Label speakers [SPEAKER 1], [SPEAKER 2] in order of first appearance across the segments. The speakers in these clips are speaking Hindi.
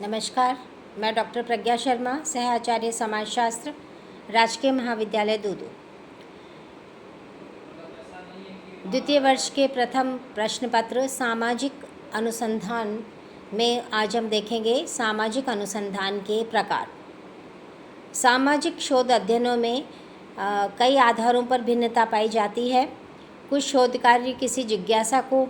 [SPEAKER 1] नमस्कार। मैं डॉक्टर प्रज्ञा शर्मा, सह-आचार्य समाजशास्त्र, राजकीय महाविद्यालय दूदू। द्वितीय वर्ष के प्रथम प्रश्न पत्र सामाजिक अनुसंधान में आज हम देखेंगे सामाजिक अनुसंधान के प्रकार। सामाजिक शोध अध्ययनों में कई आधारों पर भिन्नता पाई जाती है। कुछ शोध कार्य किसी जिज्ञासा को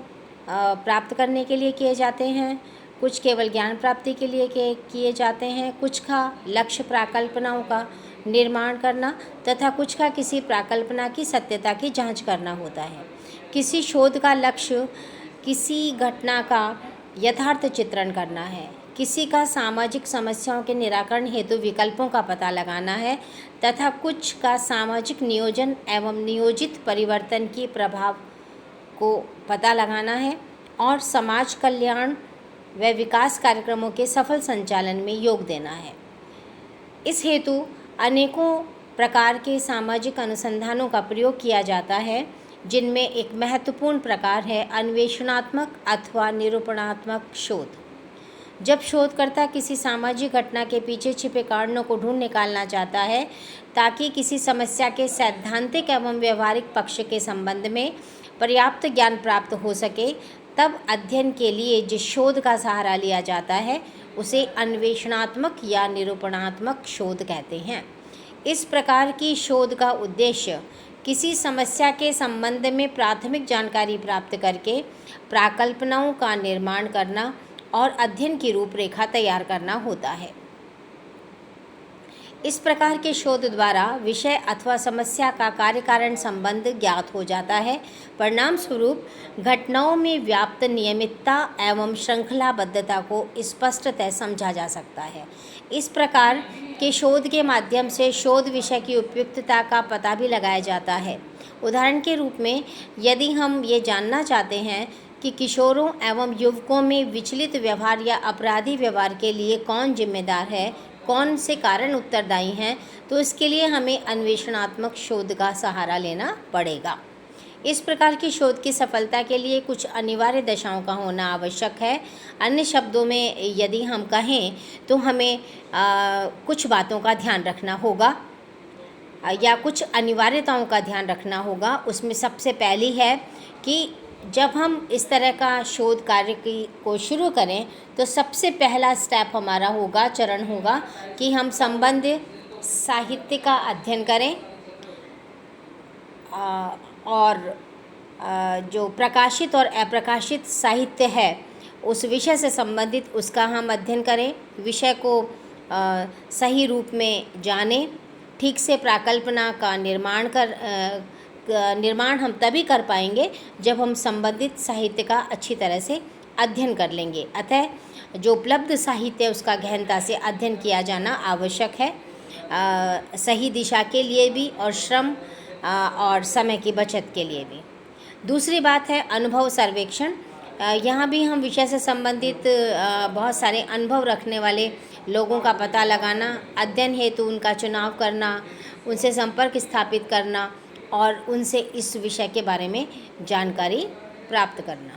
[SPEAKER 1] प्राप्त करने के लिए किए जाते हैं, कुछ केवल ज्ञान प्राप्ति के लिए किए जाते हैं, कुछ का लक्ष्य प्राकल्पनाओं का निर्माण करना तथा कुछ का किसी प्राकल्पना की सत्यता की जांच करना होता है। किसी शोध का लक्ष्य किसी घटना का यथार्थ चित्रण करना है, किसी का सामाजिक समस्याओं के निराकरण हेतु विकल्पों का पता लगाना है तथा कुछ का सामाजिक नियोजन एवं नियोजित परिवर्तन की प्रभाव को पता लगाना है और समाज कल्याण व विकास कार्यक्रमों के सफल संचालन में योग देना है। इस हेतु अनेकों प्रकार के सामाजिक अनुसंधानों का प्रयोग किया जाता है, जिनमें एक महत्वपूर्ण प्रकार है अन्वेषणात्मक अथवा निरूपणात्मक शोध। जब शोधकर्ता किसी सामाजिक घटना के पीछे छिपे कारणों को ढूंढ निकालना चाहता है ताकि किसी समस्या के सैद्धांतिक एवं व्यवहारिक पक्ष के संबंध में पर्याप्त ज्ञान प्राप्त हो सके, तब अध्ययन के लिए जिस शोध का सहारा लिया जाता है उसे अन्वेषणात्मक या निरूपणात्मक शोध कहते हैं। इस प्रकार की शोध का उद्देश्य किसी समस्या के संबंध में प्राथमिक जानकारी प्राप्त करके प्राकल्पनाओं का निर्माण करना और अध्ययन की रूपरेखा तैयार करना होता है। इस प्रकार के शोध द्वारा विषय अथवा समस्या का कार्य कारण संबंध ज्ञात हो जाता है। परिणाम स्वरूप घटनाओं में व्याप्त नियमितता एवं श्रृंखलाबद्धता को स्पष्टतः समझा जा सकता है। इस प्रकार के शोध के माध्यम से शोध विषय की उपयुक्तता का पता भी लगाया जाता है। उदाहरण के रूप में यदि हम ये जानना चाहते हैं कि किशोरों एवं युवकों में विचलित व्यवहार या अपराधी व्यवहार के लिए कौन जिम्मेदार है, कौन से कारण उत्तरदायी हैं, तो इसके लिए हमें अन्वेषणात्मक शोध का सहारा लेना पड़ेगा। इस प्रकार की शोध की सफलता के लिए कुछ अनिवार्य दशाओं का होना आवश्यक है। अन्य शब्दों में यदि हम कहें तो हमें कुछ बातों का ध्यान रखना होगा या कुछ अनिवार्यताओं का ध्यान रखना होगा। उसमें सबसे पहली है कि जब हम इस तरह का शोध कार्य को शुरू करें तो सबसे पहला स्टेप हमारा होगा, चरण होगा कि हम संबंधित साहित्य का अध्ययन करें और जो प्रकाशित और अप्रकाशित साहित्य है उस विषय से संबंधित उसका हम अध्ययन करें, विषय को सही रूप में जानें, ठीक से प्राकल्पना का निर्माण हम तभी कर पाएंगे जब हम संबंधित साहित्य का अच्छी तरह से अध्ययन कर लेंगे। अतः जो उपलब्ध साहित्य है उसका गहनता से अध्ययन किया जाना आवश्यक है, सही दिशा के लिए भी और श्रम और समय की बचत के लिए भी। दूसरी बात है अनुभव सर्वेक्षण। यहाँ भी हम विषय से संबंधित बहुत सारे अनुभव रखने वाले लोगों का पता लगाना, अध्ययन हेतु उनका चुनाव करना, उनसे संपर्क स्थापित करना और उनसे इस विषय के बारे में जानकारी प्राप्त करना।